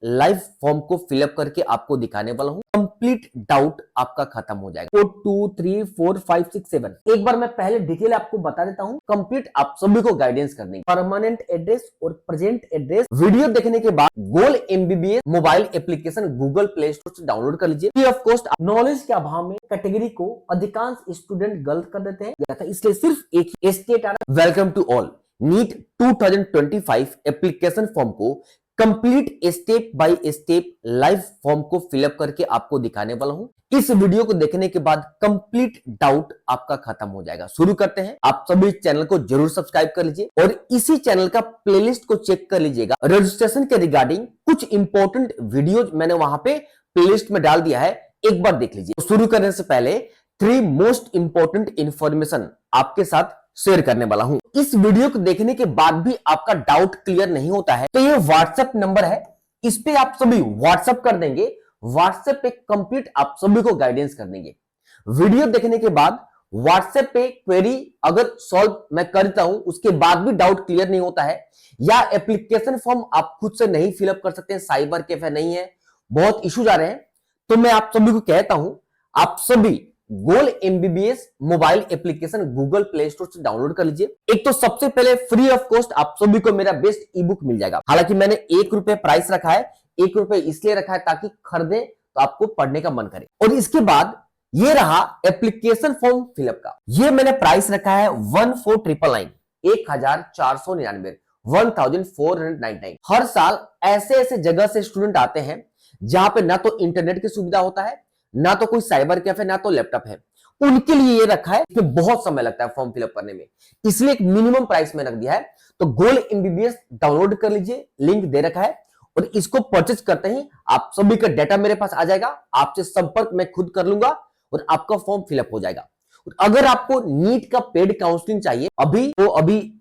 Live form को fill up करके आपको दिखाने वाला हूं। कंप्लीट डाउट आपका खत्म हो जाएगा। 2 3 4 5 6 7 एक बार मैं पहले डिटेल आपको बता देता हूं। कंप्लीट आप सभी को गाइडेंस करने की परमानेंट एड्रेस और प्रेजेंट एड्रेस वीडियो देखने के बाद goal MBBS mobile application Google Play Store से डाउनलोड कर लीजिए। Free of cost. नॉलेज के अभाव में कैटेगरी को अधिकांश स्टूडेंट गलत कर देते हैं, इसलिए सिर्फ एक ही स्टेट आ रहा है। Welcome to all. NEET 2025 application form को complete step by step live form को फिलअप करके आपको दिखाने वाला हूं। इस वीडियो को देखने के बाद कंप्लीट डाउट आपका खत्म हो जाएगा। शुरू करते हैं। आप सभी चैनल को जरूर सब्सक्राइब कर लीजिए और इसी चैनल का प्लेलिस्ट को चेक कर लीजिएगा। रजिस्ट्रेशन के रिगार्डिंग कुछ इंपॉर्टेंट वीडियोज मैंने वहां पे प्लेलिस्ट में डाल दिया है, एक बार देख लीजिए। शुरू करने से पहले 3 मोस्ट इंपॉर्टेंट इंफॉर्मेशन आपके साथ शेयर करने वाला हूं। इस वीडियो को देखने के बाद भी आपका डाउट क्लियर नहीं होता है तो ये व्हाट्सएप नंबर है, इस पे आप सभी व्हाट्सएप कर देंगे। व्हाट्सएप पे कंप्लीट आप सभी को गाइडेंस कर देंगे। वीडियो देखने के बाद व्हाट्सएप पे क्वेरी अगर सॉल्व मैं करता हूं, उसके बाद भी डाउट क्लियर नहीं होता है या एप्लीकेशन फॉर्म आप खुद से नहीं फिलअप कर सकते हैं, साइबर कैफे नहीं है, बहुत इश्यूज आ रहे हैं, तो मैं आप सभी को कहता हूं आप सभी goal MBBS mobile application Google Play Store से डाउनलोड कर लीजिए। एक तो सबसे पहले फ्री ऑफ कॉस्ट आप सभी को मेरा बेस्ट ई बुक मिल जाएगा। हालांकि मैंने ₹1 प्राइस रखा है, ₹1 इसलिए रखा है ताकि खरीदे तो आपको पढ़ने का मन करे। और इसके बाद ये रहा एप्लीकेशन फॉर्म फिलअप का, ये मैंने प्राइस रखा है 1499, 1499, 1499। हर साल ऐसे ऐसे जगह से स्टूडेंट आते हैं जहां पे ना तो इंटरनेट की सुविधा होता है, ना तो कोई साइबर कैफे, ना तो लैपटॉप है, उनके लिए ये रखा है। इसमें बहुत समय लगता है फॉर्म फिलअप करने में, इसलिए एक मिनिमम प्राइस में रख दिया है। तो गोल एमबीबीएस डाउनलोड कर लीजिए, लिंक दे रखा है, और इसको परचेज करते ही आप सभी का डाटा मेरे पास आ जाएगा। आपसे संपर्क मैं खुद कर लूंगा और आपका फॉर्म फिलअप हो जाएगा। और अगर आपको नीट का पेड काउंसलिंग चाहिए अभी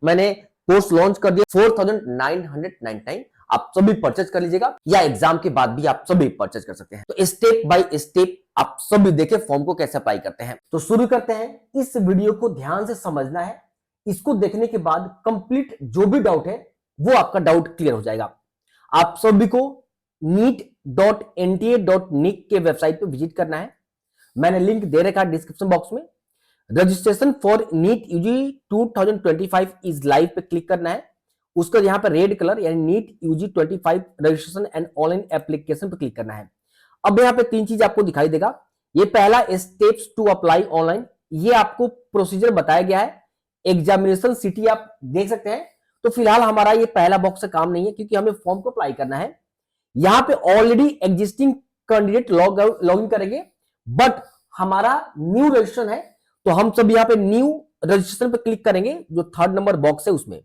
मैंने कोर्स लॉन्च कर दिया 4999, आप सभी परचेज कर लीजिएगा, या एग्जाम के बाद भी आप सभी परचेज कर सकते हैं। तो स्टेप बाय स्टेप आप सभी देखें फॉर्म को कैसे अप्लाई करते हैं। तो शुरू करते हैं। इस वीडियो को ध्यान से समझना है, इसको देखने के बाद कंप्लीट जो भी डाउट है वो आपका डाउट क्लियर हो जाएगा। आप सभी को neet.nta.nic के वेबसाइट पे विजिट करना है, मैंने लिंक दे रखा है डिस्क्रिप्शन बॉक्स में। Registration for NEET UG 2025 is live पे क्लिक करना है, उसका यहां पर रेड कलर यानी NEET UG 25 registration and online application पर क्लिक करना है। अब यहाँ पे 3 चीज आपको दिखाई देगा। ये पहला स्टेप्स टू अप्लाई ऑनलाइन, ये आपको प्रोसीजर बताया गया है। एग्जामिनेशन सिटी आप देख सकते हैं। तो फिलहाल हमारा ये पहला बॉक्स से काम नहीं है क्योंकि हमें फॉर्म को अप्लाई करना है। यहाँ पे already existing candidate log in करेंगे, बट हमारा न्यू रजिस्ट्रेशन है तो हम सब यहाँ पे न्यू रजिस्ट्रेशन पे क्लिक करेंगे। जो 3rd नंबर बॉक्स है उसमें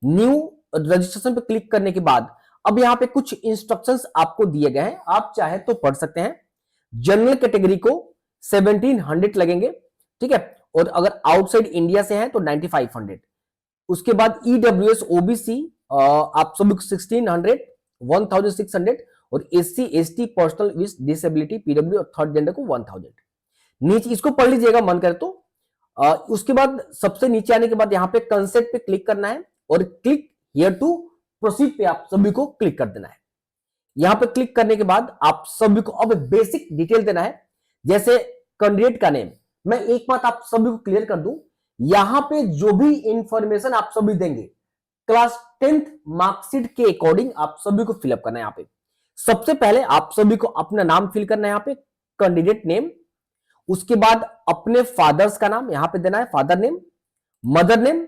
न्यू रजिस्ट्रेशन पे क्लिक करने के बाद अब यहां पे कुछ इंस्ट्रक्शंस आपको दिए गए हैं, आप चाहे तो पढ़ सकते हैं। जनरल कैटेगरी को 1700 लगेंगे, ठीक है, और अगर आउटसाइड इंडिया से हैं तो 9500। उसके बाद ईडब्ल्यूएस ओबीसी आप सभी को 1600, 1600, और SC ST personal with disability PW और 3rd जेंडर को 1000। नीचे इसको पढ़ लीजिएगा मन करे तो। उसके बाद सबसे नीचे आने के बाद यहां पे कंसेप्ट पे क्लिक करना है और क्लिक हियर टू प्रोसीड पे आप सभी को क्लिक कर देना है। यहां पे क्लिक करने के बाद आप सभी को अब बेसिक डिटेल देना है, जैसे कैंडिडेट का नेम। मैं एक बात आप सभी को क्लियर कर दूं, यहां पे जो भी इंफॉर्मेशन आप सभी देंगे क्लास 10th मार्कशीट के अकॉर्डिंग आप सभी को फिलअप करना है। यहां पे सबसे पहले आप सभी को अपना नाम फिल करना है, यहां पे कैंडिडेट नेम। उसके बाद अपने फादर्स का नाम यहां पे देना है, फादर नेम, मदर नेम,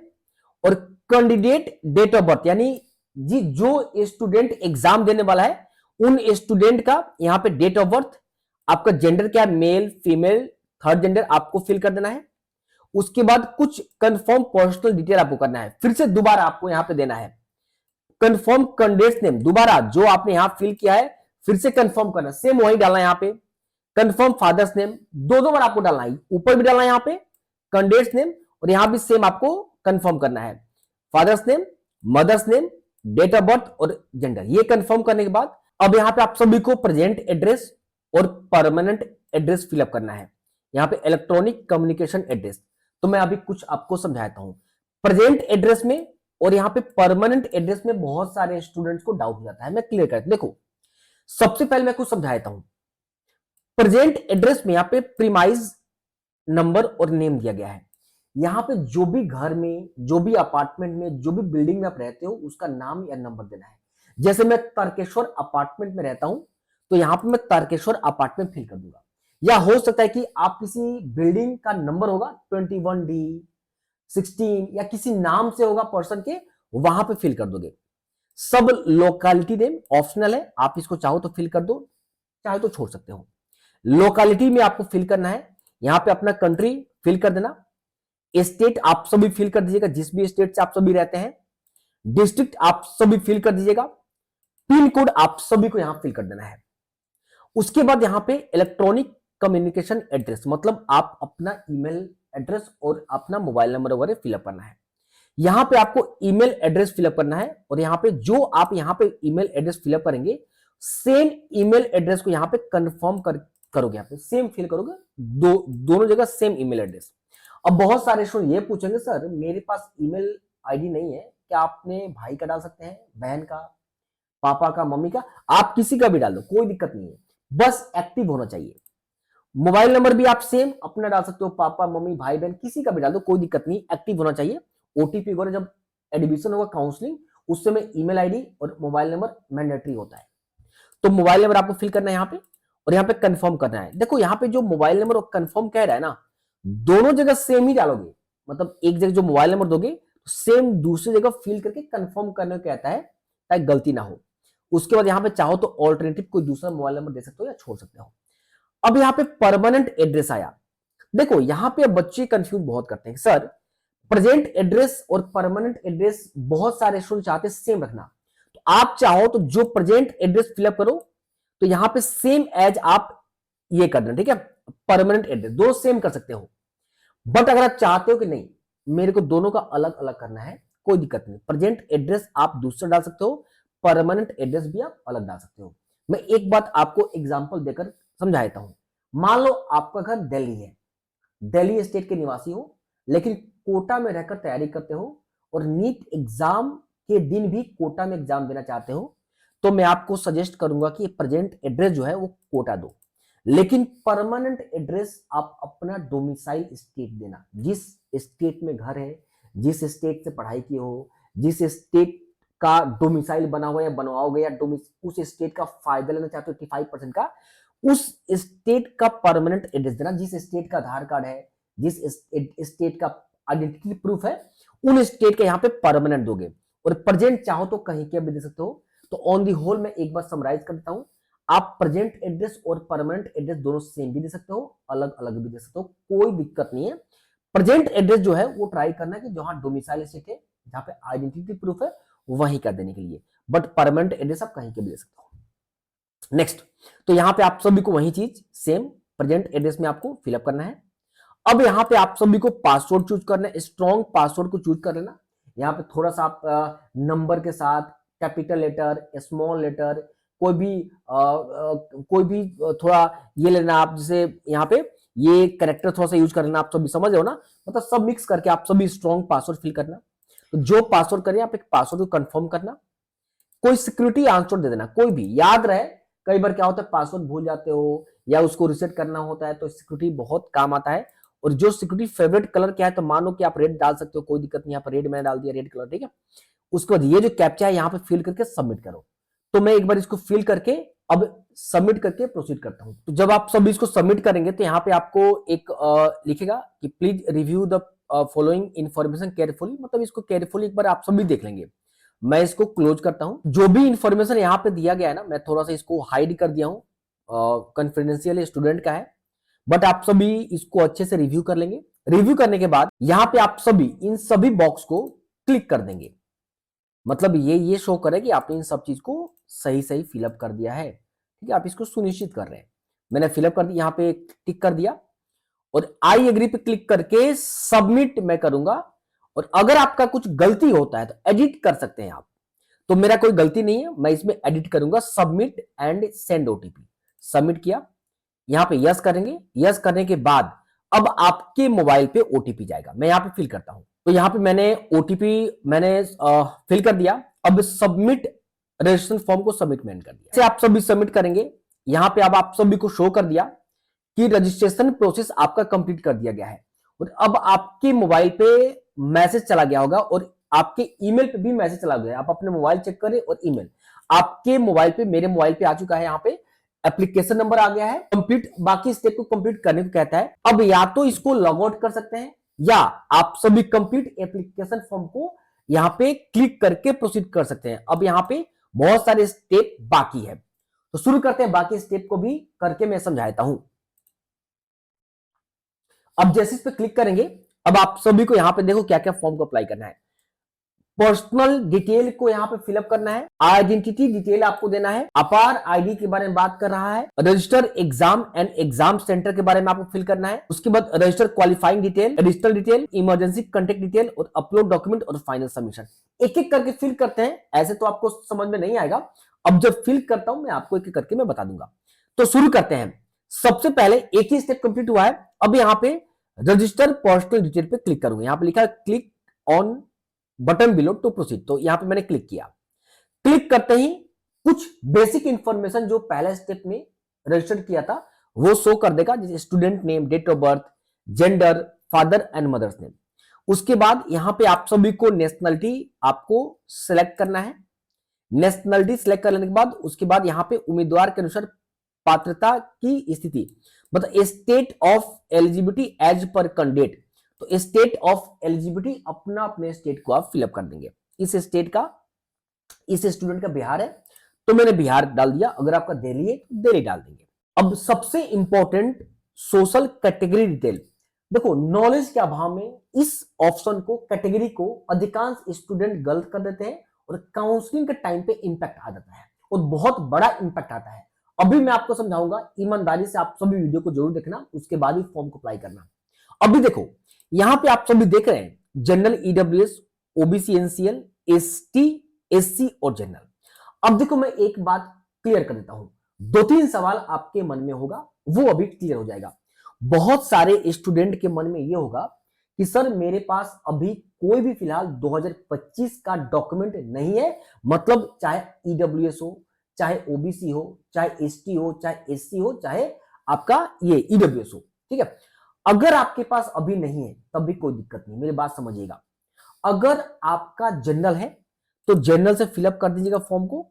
और कैंडिडेट डेट ऑफ बर्थ, यानी जी जो स्टूडेंट एग्जाम देने वाला है उन स्टूडेंट का यहां पे डेट ऑफ बर्थ, आपका जेंडर क्या, मेल फीमेल 3rd जेंडर आपको फिल कर देना है। उसके बाद कुछ कंफर्म पर्सनल डिटेल आपको करना है, फिर से दोबारा आपको यहां पे देना है कंफर्म कैंडिडेट नेम, दोबारा जो आपने यहां फिल किया है फिर से कंफर्म करना, सेम वही डालना है यहां पे। कंफर्म फादर्स नेम 2 बार आपको डालना है, ऊपर भी डालना है यहां पे कैंडिडेट नेम, और यहां भी सेम आपको कंफर्म करना है, father's name, mother's name, date of birth और जेंडर। ये कंफर्म करने के बाद अब यहां पे आप सभी को प्रेजेंट एड्रेस और परमानेंट एड्रेस फिलअप करना है, यहां पे इलेक्ट्रॉनिक कम्युनिकेशन एड्रेस। तो मैं अभी कुछ आपको समझाता हूं। प्रेजेंट एड्रेस में और यहां पे परमानेंट एड्रेस में बहुत सारे स्टूडेंट्स को डाउट हो जाता है, मैं क्लियर करता हूं। देखो सबसे पहले मैं कुछ समझा देता हूं। प्रेजेंट एड्रेस में यहां पे प्रीमाइज नंबर और नेम दिया गया है। यहां पे जो भी घर में, जो भी अपार्टमेंट में, जो भी बिल्डिंग में आप रहते हो, उसका नाम या नंबर देना है। जैसे मैं तारकेश्वर अपार्टमेंट में रहता हूं, तो यहां पे मैं तारकेश्वर अपार्टमेंट फिल कर दूंगा। या हो सकता है कि आप किसी बिल्डिंग का नंबर होगा 21D 16 या किसी नाम से होगा पर्सन के, वहां पे फिल कर दोगे। सब लोकेलिटी नेम ऑप्शनल है, आप इसको चाहो तो फिल कर दो, चाहे तो छोड़ सकते हो। लोकेलिटी में आपको फिल करना है, यहां पे अपना कंट्री फिल कर देना। स्टेट आप सभी फिल कर दीजिएगा, जिस भी स्टेट से आप सभी रहते हैं। डिस्ट्रिक्ट आप सभी फिल कर दीजिएगा। पिन कोड आप सभी को यहां फिल कर देना है। उसके बाद यहां पे इलेक्ट्रॉनिक कम्युनिकेशन एड्रेस, मतलब आप अपना ईमेल एड्रेस और अपना मोबाइल नंबर वगैरह फिलअप करना है। यहां पे आपको ईमेल एड्रेस फिलअप करना है, और यहां पे जो आप यहां पे ईमेल एड्रेस फिलअप करेंगे, सेम ईमेल एड्रेस को यहां पे कंफर्म करोगे, यहां पे सेम फिल करोगे, दोनों जगह सेम ईमेल एड्रेस। अब बहुत सारे स्टूडेंट ये पूछेंगे, सर मेरे पास ईमेल आईडी नहीं है, क्या आपने भाई का डाल सकते हैं, बहन का, पापा का, मम्मी का? आप किसी का भी डाल दो, कोई दिक्कत नहीं है, बस एक्टिव होना चाहिए। मोबाइल नंबर भी आप सेम अपना डाल सकते हो, पापा, मम्मी, भाई, बहन, किसी का भी डाल दो, कोई दिक्कत नहीं, एक्टिव होना चाहिए। ओटीपी वगैरह जब एडमिशन होगा काउंसलिंग, उस समय ईमेल आईडी और मोबाइल नंबर मैंडेटरी होता है। तो मोबाइल नंबर आपको फिल करना है यहां पे, और यहां पे कंफर्म करना है। देखो यहां पे जो मोबाइल नंबर और कंफर्म कह रहा है ना, दोनों जगह सेम ही डालोगे, मतलब एक जगह जो मोबाइल नंबर दोगे, सेम दूसरी जगह फिल करके कंफर्म करने को कहता है, ताकि गलती ना हो। उसके बाद यहां पे चाहो तो ऑल्टरनेटिव कोई दूसरा मोबाइल नंबर दे सकते हो या छोड़ सकते हो। अब यहां पे परमानेंट एड्रेस आया। देखो यहां पे बच्चे कंफ्यूज बहुत करते हैं, सर प्रेजेंट एड्रेस और परमानेंट एड्रेस बहुत सारे स्टूडेंट चाहते हैं सेम रखना। तो आप चाहो तो जो प्रेजेंट एड्रेस फिलअप करो, तो यहां पे सेम एज आप ये कर देना, ठीक है, परमानेंट एड्रेस दो सेम कर सकते हो। बट अगर आप चाहते हो कि नहीं मेरे को दोनों का अलग अलग करना है, कोई दिक्कत नहीं, प्रेजेंट एड्रेस आप दूसरा डाल सकते हो, परमानेंट एड्रेस भी आप अलग डाल सकते हो। मैं एक बात आपको एग्जांपल देकर समझाता हूं। मान लो आपका घर दिल्ली है, दिल्ली स्टेट के निवासी हो, लेकिन कोटा में रहकर तैयारी करते हो, और नीट एग्जाम के दिन भी कोटा में एग्जाम देना चाहते हो, तो मैं आपको सजेस्ट करूंगा कि प्रेजेंट एड्रेस जो है वो कोटा दो, लेकिन परमानेंट एड्रेस आप अपना डोमिसाइल स्टेट देना। जिस स्टेट में घर है, जिस स्टेट से पढ़ाई की हो, जिस स्टेट का डोमिसाइल बना हुआ या बनवाओगे, या उस स्टेट का फायदा लेना चाहते हो 85% का, उस स्टेट का परमानेंट एड्रेस देना। जिस स्टेट का आधार कार्ड है, जिस स्टेट का आइडेंटिटी प्रूफ है, उन स्टेट के यहां पे परमानेंट दोगे। और प्रेजेंट चाहो तो कहीं के भी दे सकते हो। तो ऑन दी होल मैं एक बार समराइज कर देता हूं, आप प्रेजेंट एड्रेस और परमानेंट एड्रेस दोनों सेम भी दे सकते हो, अलग अलग भी दे सकते हो, कोई दिक्कत नहीं है। प्रेजेंट एड्रेस जो है वो ट्राई करना है कि जहां डोमिसाइल स्टेट है, जहां पे आइडेंटिटी प्रूफ है, वहीं कर देने के लिए। बट परमानेंट एड्रेस आप कहीं के भी दे सकते हो। नेक्स्ट, तो यहां पे आप सभी को वही चीज सेम प्रेजेंट एड्रेस में आपको फिलअप करना है। अब यहां पे आप सभी को पासवर्ड चूज करना है, स्ट्रॉन्ग पासवर्ड को चूज कर लेना। यहां पे थोड़ा सा आप नंबर के साथ कैपिटल लेटर, स्मॉल लेटर, कोई भी थोड़ा ये लेना आप, जैसे यहाँ पे ये कैरेक्टर थोड़ा सा यूज करना, आप सभी समझ रहे हो ना, मतलब सब मिक्स करके आप सभी स्ट्रॉन्ग पासवर्ड फिल करना। तो जो पासवर्ड करें आप एक पासवर्ड को कंफर्म करना, कोई सिक्योरिटी आंसर दे देना, कोई भी याद रहे। कई बार क्या होता है पासवर्ड भूल जाते हो या उसको रिसेट करना होता है, तो सिक्योरिटी बहुत काम आता है। और जो सिक्योरिटी फेवरेट कलर क्या है, तो मानो कि आप रेड डाल सकते हो, कोई दिक्कत नहीं, यहाँ पर रेड मैंने डाल दिया, रेड कलर, ठीक है। उसके बाद ये जो कैप्चा है यहाँ पे फिल करके सबमिट करो। तो मैं एक बार इसको फिल करके अब सबमिट करके प्रोसीड करता हूं। तो जब आप सब इसको सबमिट करेंगे, तो यहाँ पे आपको एक लिखेगा कि please review the following information carefully, मतलब इसको केयरफुली एक बार आप सभी देख लेंगे। मैं इसको क्लोज करता हूं। जो भी इंफॉर्मेशन यहाँ पे दिया गया है ना, मैं थोड़ा सा इसको हाइड कर दिया हूं, कॉन्फिडेंशियल स्टूडेंट का है, बट आप सभी इसको अच्छे से रिव्यू कर लेंगे। रिव्यू करने के बाद यहाँ पे आप सभी इन सभी बॉक्स को क्लिक कर देंगे, मतलब ये शो करे कि आपने इन सब चीज को सही सही फिलअप कर दिया है, ठीक है। आप इसको सुनिश्चित कर रहे हैं। मैंने फिलअप कर दिया, यहाँ पे टिक कर दिया, और आई एग्री पे क्लिक करके सबमिट मैं करूंगा। और अगर आपका कुछ गलती होता है तो एडिट कर सकते हैं आप। तो मेरा कोई गलती नहीं है, मैं इसमें एडिट करूंगा, submit and send OTP. Submit किया, यहां पे यस करेंगे। यस करने के बाद अब आपके मोबाइल पे ओटीपी जाएगा। मैं यहां पे फिल करता हूं। तो यहां पे मैंने ओटीपी मैंने फिल कर दिया। अब सबमिट रजिस्ट्रेशन फॉर्म को सबमिट मैंने कर दिया। आप सभी सबमिट करेंगे, यहां पे अब आप सभी को शो कर दिया कि रजिस्ट्रेशन प्रोसेस आपका कंप्लीट कर दिया गया है। और अब आपके मोबाइल पे मैसेज चला गया होगा और आपके ईमेल पे भी मैसेज चला गया है। आप अपने मोबाइल चेक करें और ईमेल आपके मोबाइल पे, मेरे मोबाइल पे आ चुका है। यहाँ पे एप्लीकेशन नंबर आ गया है, कंप्लीट, बाकी स्टेप को कंप्लीट करने को कहता है। अब या तो इसको लॉग आउट कर सकते हैं या आप सभी कंप्लीट एप्लीकेशन फॉर्म को यहाँ पे क्लिक करके प्रोसीड कर सकते हैं। अब यहाँ पे बहुत सारे स्टेप बाकी है, तो शुरू करते हैं, बाकी स्टेप को भी करके मैं समझाता हूं। अब जैसे इस पे क्लिक करेंगे, अब आप सभी को यहाँ पे देखो क्या क्या फॉर्म को अप्लाई करना है। पर्सनल डिटेल को यहाँ पे फिलअप करना है, आइडेंटिटी डिटेल आपको देना है, अपार आईडी के बारे में बात कर रहा है, register exam and exam centre के बारे में आपको फिल करना है, उसके बाद register qualifying detail, additional detail, emergency contact detail और अपलोड डॉक्यूमेंट और फाइनल सबमिशन। एक एक करके फिल करते हैं, ऐसे तो आपको समझ में नहीं आएगा। अब जब फिल करता हूं मैं आपको एक एक करके मैं बता दूंगा। तो शुरू करते हैं। सबसे पहले एक ही स्टेप कंप्लीट हुआ है। अब यहाँ पे रजिस्टर पर्सनल डिटेल पे क्लिक करूंगा, यहाँ पे लिखा है click on button below to proceed, तो यहां पे मैंने क्लिक किया। क्लिक करते ही कुछ बेसिक इंफॉर्मेशन जो पहले स्टेप में रजिस्टर किया था वो शो कर देगा, जैसे student name, date of birth, gender, father and mother's name. उसके बाद यहां पे आप सभी को नेशनलिटी आपको सिलेक्ट करना है। नेशनलिटी सिलेक्ट करने के बाद उसके बाद यहां पे उम्मीदवार के अनुसार पात्रता की स्थिति, मतलब state of eligibility as per candidate, तो स्टेट ऑफ एलिजिबिलिटी अपना अपने स्टेट को आप फिलअप कर देंगे। इस स्टेट का, इस स्टूडेंट का बिहार है तो मैंने बिहार डाल दिया, अगर आपका दिल्ली है तो दिल्ली डाल देंगे। अब सबसे इंपॉर्टेंट सोशल कैटेगरी डिटेल, देखो नॉलेज के अभाव में इस ऑप्शन को, कैटेगरी को अधिकांश स्टूडेंट गलत कर देते हैं और काउंसलिंग के टाइम पे इंपैक्ट आ जाता है और बहुत बड़ा इंपैक्ट आता है। अभी मैं आपको समझाऊंगा, ईमानदारी से आप सभी वीडियो को जरूर देखना, उसके बाद ही फॉर्म को अप्लाई करना। अभी देखो यहां पे आप सभी देख रहे हैं general, EWS, OBC, NCL, ST, SC और जनरल। अब देखो मैं एक बात क्लियर कर देता हूं, दो तीन सवाल आपके मन में होगा, वो अभी क्लियर हो जाएगा। बहुत सारे स्टूडेंट के मन में ये होगा कि सर मेरे पास अभी कोई भी फिलहाल 2025 का डॉक्यूमेंट नहीं है, मतलब चाहे ईडब्ल्यूएस हो, चाहे ओबीसी हो, चाहे एसटी हो, चाहे एससी हो, चाहे आपका ये ईडब्ल्यूएस हो, ठीक है। अगर आपके पास अभी नहीं है तब भी कोई दिक्कत नहीं, मेरी बात समझिएगा। अगर आपका जनरल है तो जनरल से फिलअप कर दीजिएगा फॉर्म को,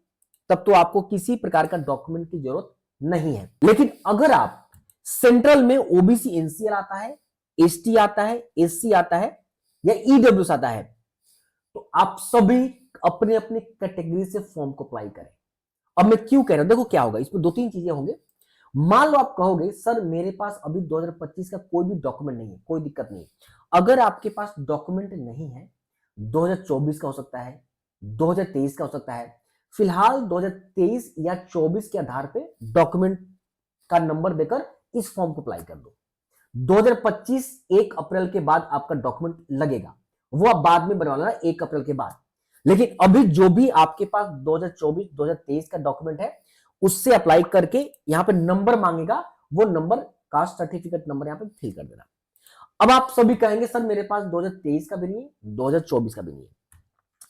तब तो आपको किसी प्रकार का डॉक्यूमेंट की जरूरत नहीं है। लेकिन अगर आप सेंट्रल में ओबीसी एनसीएल आता है, एसटी आता है, एससी आता है या ईडब्ल्यूएस आता है, तो आप सभी अपने अपने कैटेगरी से फॉर्म को अप्लाई करें। अब मैं क्यों कह रहा हूं, देखो क्या होगा, इसमें दो तीन चीजें होंगे। मान लो आप कहोगे सर मेरे पास अभी 2025 का कोई भी डॉक्यूमेंट नहीं है, कोई दिक्कत नहीं। अगर आपके पास डॉक्यूमेंट नहीं है, 2024 का हो सकता है, 2023 का हो सकता है, फिलहाल 2023 या 24 के आधार पे डॉक्यूमेंट का नंबर देकर इस फॉर्म को अप्लाई कर दो। 2025 1 अप्रैल के बाद आपका डॉक्यूमेंट लगेगा, वो आप बाद में बनवा लेना 1 अप्रैल के बाद। लेकिन अभी जो भी आपके पास 2024 2023 का डॉक्यूमेंट है उससे अप्लाई करके यहां पे नंबर मांगेगा, वो नंबर कास्ट सर्टिफिकेट नंबर यहां पे फिल कर देना। अब आप सभी कहेंगे सर मेरे पास 2023 का भी नहीं है, 2024 का भी नहीं है,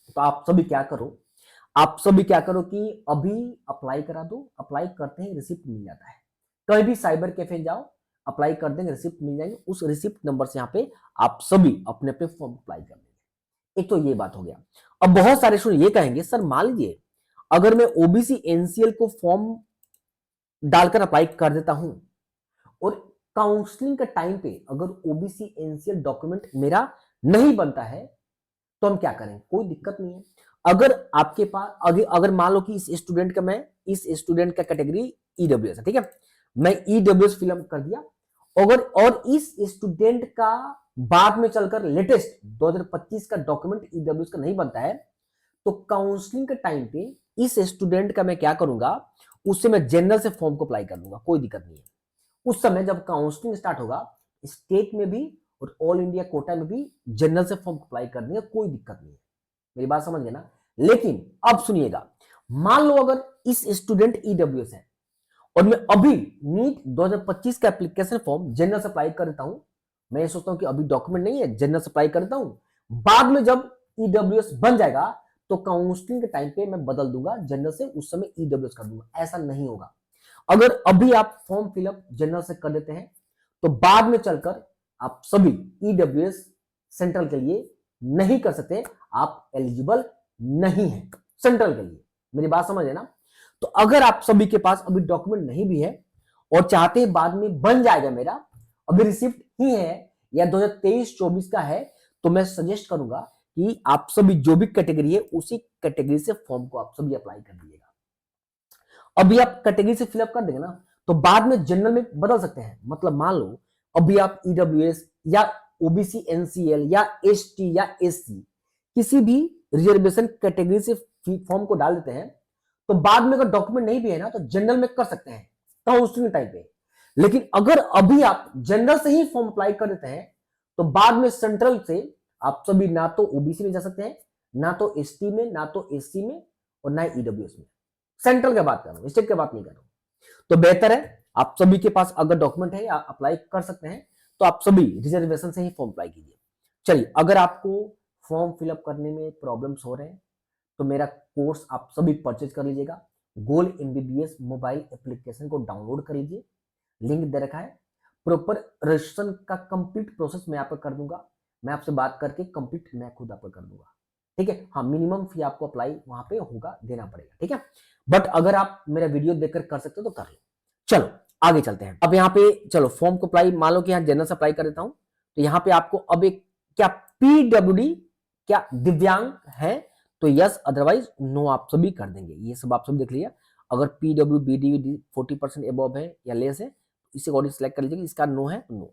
तो आप सभी क्या करो, आप सभी क्या करो कि अभी अप्लाई करा दो। अप्लाई करते ही रिसिप्ट मिल जाता है, कहीं भी साइबर कैफे जाओ, अप्लाई कर देंगे, रिसिप्ट मिल जाएंगे, उस रिसिप्ट नंबर से यहाँ पे आप सभी अपने अपने फॉर्म अप्लाई कर देंगे। एक तो ये बात हो गया। अब बहुत सारे स्टूडेंट ये कहेंगे सर मान लीजिए अगर मैं ओबीसी एनसीएल को फॉर्म डालकर अप्लाई कर देता हूं और काउंसलिंग के टाइम पे अगर ओबीसी एनसीएल डॉक्यूमेंट मेरा नहीं बनता है तो हम क्या करें, कोई दिक्कत नहीं है। अगर आपके पास अगर मान लो कि इस स्टूडेंट का कैटेगरी ईडब्ल्यूएस है, ठीक है, मैं ईडब्ल्यूएस फिल कर दिया, और इस स्टूडेंट का बाद में चलकर लेटेस्ट 2025 का डॉक्यूमेंट ईडब्ल्यूएस का नहीं बनता है, तो काउंसलिंग के टाइम पे इस स्टूडेंट का मैं क्या करूंगा, उससे मैं जनरल से फॉर्म को अप्लाई कर दूंगा, कोई दिक्कत नहीं है। उस समय जब काउंसलिंग स्टार्ट होगा स्टेट में भी और ऑल इंडिया कोटा में भी जनरल से फॉर्म अप्लाई कर देंगे, कोई दिक्कत नहीं है। मेरी बात समझ गए ना। लेकिन अब सुनिएगा, मान लो अगर इस स्टूडेंट ईडब्ल्यूएस है और मैं अभी नीट 2025 का एप्लीकेशन फॉर्म जनरल से अप्लाई कर देता हूं, मैं ये सोचता हूं कि अभी डॉक्यूमेंट नहीं है, जनरल से अप्लाई करता हूं, बाद में जब ईडब्ल्यूएस बन जाएगा तो काउंसलिंग के टाइम पे मैं बदल दूंगा जनरल से, उस समय ईडब्ल्यूएस कर दूंगा, ऐसा नहीं होगा। अगर अभी आप फॉर्म फिलअप जनरल से कर देते हैं तो बाद में चलकर आप सभी ईडब्ल्यूएस सेंट्रल के लिए नहीं कर सकते, आप एलिजिबल नहीं है सेंट्रल के लिए। मेरी बात समझ है ना? तो अगर आप सभी के पास अभी डॉक्यूमेंट नहीं भी है और चाहते हैं बाद में बन जाएगा मेरा, अभी रिसिप्ट ही है या 2023-24 का है, तो मैं सजेस्ट करूंगा कि आप सभी जो भी कैटेगरी है उसी कैटेगरी से फॉर्म को आप सभी अप्लाई कर दीजिएगा। अभी आप कैटेगरी से फिलअप कर देंगे ना, तो बाद में जनरल में बदल सकते हैं। मतलब मान लो अभी आप ईडब्ल्यूएस या ओबीसी एनसीएल या एसटी या एससी किसी भी रिजर्वेशन कैटेगरी से फॉर्म को डाल देते हैं, तो बाद में अगर डॉक्यूमेंट नहीं भी है ना तो जनरल में कर सकते हैं काउंसलिंग टाइम पे। लेकिन अगर अभी आप जनरल से ही फॉर्म अप्लाई कर देते हैं तो बाद में सेंट्रल से आप सभी ना तो ओबीसी में जा सकते हैं, ना तो एसटी में, ना तो एससी में, और ना ईडब्ल्यूएस में। सेंट्रल की बात कर रहा हूं, स्टेट की बात नहीं कर रहा हूं। तो बेहतर है आप सभी के पास अगर डॉक्यूमेंट है या अप्लाई कर सकते हैं तो आप सभी रिजर्वेशन से ही फॉर्म अप्लाई कीजिए। चलिए, अगर आपको फॉर्म फिलअप करने में प्रॉब्लम्स हो रहे हैं तो मेरा कोर्स आप सभी परचेज कर लीजिएगा। गोल्ड एमबीबीएस मोबाइल एप्लीकेशन को डाउनलोड कर लीजिए, लिंक दे रखा है। प्रॉपर रजिस्ट्रेशन का कंप्लीट प्रोसेस मैं आप कर दूंगा, मैं आपसे बात करके कंप्लीट मैं खुद आपको कर दूंगा, ठीक है। हाँ, मिनिमम फी आपको अप्लाई वहां पे होगा, देना पड़ेगा, ठीक है। बट अगर आप मेरा वीडियो देखकर कर सकते हो तो कर लो। चलो आगे चलते हैं। अब यहाँ पे चलो फॉर्म को अप्लाई, मान लो कि यहाँ जनरल से अप्लाई कर देता हूं, तो यहाँ पे आपको अब एक क्या पीडब्ल्यूडी क्या दिव्यांग है तो यस, अदरवाइज नो आप सभी कर देंगे। ये सब आप सब देख लिया। अगर पीडब्ल्यू बीडी 40% एबव है या लेस है इसी अकॉर्डिंग सिलेक्ट कर लीजिएगा, इसका नो है नो।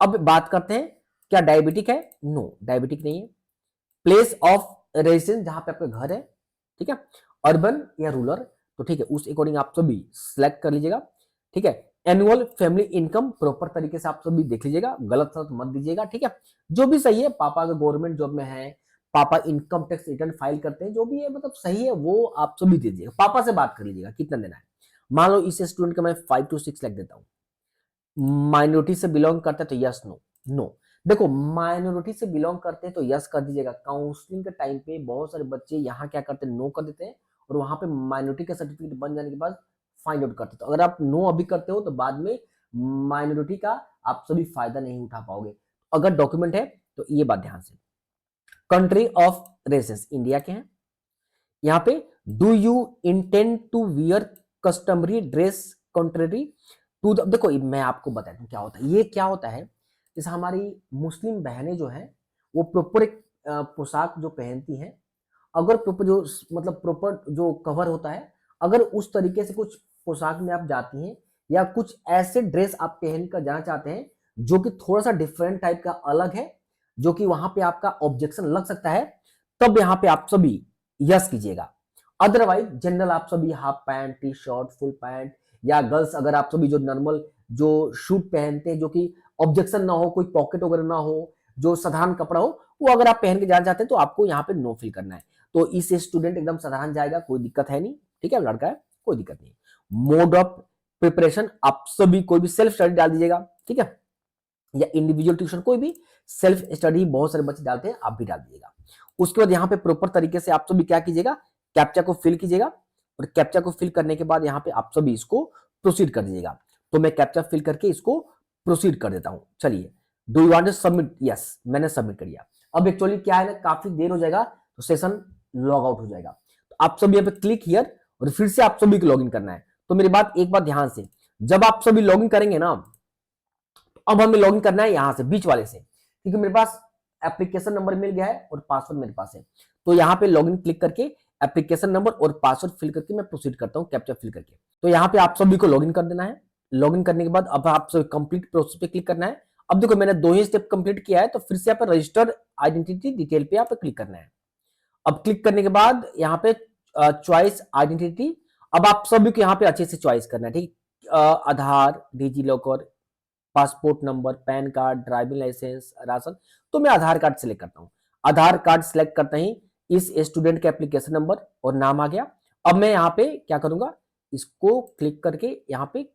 अब बात करते हैं क्या डायबिटिक है? नो, डायबिटिक नहीं है। प्लेस ऑफ रेजिडेंस जहां पे आपका घर है, ठीक है, अर्बन या रूरल, तो ठीक है, उस अकॉर्डिंग आप सभी सिलेक्ट कर लीजिएगा, ठीक है। एनुअल फैमिली इनकम प्रॉपर तरीके से आप सभी देख लीजिएगा, गलत सलत मत दीजिएगा, ठीक है। जो भी सही है, पापा अगर गवर्नमेंट जॉब में है, पापा इनकम टैक्स रिटर्न फाइल करते हैं, जो भी है मतलब सही है वो आप सभी दीजिएगा। पापा से बात कर लीजिएगा कितना देना है। मान लो इस स्टूडेंट का मैं 5 to 6 लिख देता हूँ। माइनॉरिटी से बिलोंग करते हैं तो यस नो नो। देखो माइनॉरिटी से बिलोंग करते हैं तो यस कर दीजिएगा। काउंसलिंग के टाइम पे बहुत सारे बच्चे यहाँ क्या करते हैं, नो कर देते हैं और वहां पे माइनॉरिटी का सर्टिफिकेट बन जाने के बाद फाइंड आउट करते हैं। तो अगर आप नो अभी करते हो तो बाद में माइनॉरिटी का आप सभी फायदा नहीं उठा पाओगे। अगर डॉक्यूमेंट है तो ये बात ध्यान से। कंट्री ऑफ रेसिडेंस इंडिया के हैं। यहाँ पे do you intend to wear customary dress country to the, देखो मैं आपको बताता हूँ क्या होता है। ये क्या होता है, जैसे हमारी मुस्लिम बहनें जो हैं वो प्रॉपर एक पोशाक जो पहनती हैं, अगर प्रॉपर जो मतलब प्रॉपर जो कवर होता है, अगर उस तरीके से कुछ पोशाक में आप जाती हैं या कुछ ऐसे ड्रेस आप पहन कर जाना चाहते हैं जो कि थोड़ा सा डिफरेंट टाइप का अलग है, जो कि वहां पे आपका ऑब्जेक्शन लग सकता है, तब यहाँ पे आप सभी यस कीजिएगा। अदरवाइज जनरल आप सभी half pant, T shirt, full pant, या गर्ल्स अगर आप सभी जो नॉर्मल जो शूट पहनते हैं जो कि ऑब्जेक्शन ना हो, कोई पॉकेट वगैरह ना हो, जो साधारण कपड़ा हो, वो अगर आप पहन के जाना चाहते हैं तो आपको यहाँ पे नो फिल करना है। तो इस स्टूडेंट एकदम साधारण जाएगा, कोई दिक्कत है नहीं, ठीक है, लड़का है कोई दिक्कत नहीं। मोड ऑफ प्रिपरेशन आप सभी कोई भी सेल्फ स्टडी डाल दीजिएगा, ठीक है, या इंडिविजुअल ट्यूशन, कोई भी सेल्फ स्टडी बहुत सारे बच्चे डालते हैं, आप भी डाल दीजिएगा। उसके बाद यहाँ पे प्रॉपर तरीके से आप सभी क्या कीजिएगा, कैप्चा को फिल कीजिएगा और कैप्चा को फिल करने के बाद यहाँ पे आप सभी इसको प्रोसीड कर दीजिएगा। तो मैं कैप्चा फिल करके इसको प्रोसीड कर देता हूं। चलिए, do you want to submit? Yes, मैंने सबमिट कर दिया। अब एक्चुअली क्या है ना, काफी देर हो जाएगा तो सेशन लॉग आउट हो जाएगा। तो आप सभी यहाँ पे क्लिक हियर और फिर से आप सभी को लॉगिन करना है। तो मेरी बात एक बात ध्यान से, जब आप सभी लॉगिन करेंगे ना, तो अब हमें लॉगिन करना है यहां से बीच वाले से, क्योंकि मेरे पास एप्लीकेशन नंबर मिल गया है और पासवर्ड मेरे पास है। तो यहाँ पे लॉगिन क्लिक करके एप्लीकेशन नंबर और पासवर्ड फिल करके मैं प्रोसीड करता हूँ कैप्चा फिल करके। तो यहाँ पे आप सभी को लॉगिन कर देना है। लॉगिन करने के बाद अब आप सभी कंप्लीट प्रोसेस पे क्लिक करना है। अब देखो मैंने 2 ही स्टेप कंप्लीट किया है, तो फिर से यहाँ पे रजिस्टर आइडेंटिटी डिटेल पे यहाँ पे क्लिक करना है। अब क्लिक करने के बाद यहाँ पे चॉइस आइडेंटिटी, अब आप सभी को यहाँ पे अच्छे से चॉइस करना है, ठीक। Aadhaar, DigiLocker, passport number, PAN card, driving licence, ration. तो मैं आधार कार्ड सिलेक्ट करता हूँ। आधार कार्ड सिलेक्ट करते ही इस स्टूडेंट का एप्लीकेशन नंबर और नाम आ गया। अब मैं यहाँ पे क्या करूंगा, इसको क्लिक करके यहाँ पे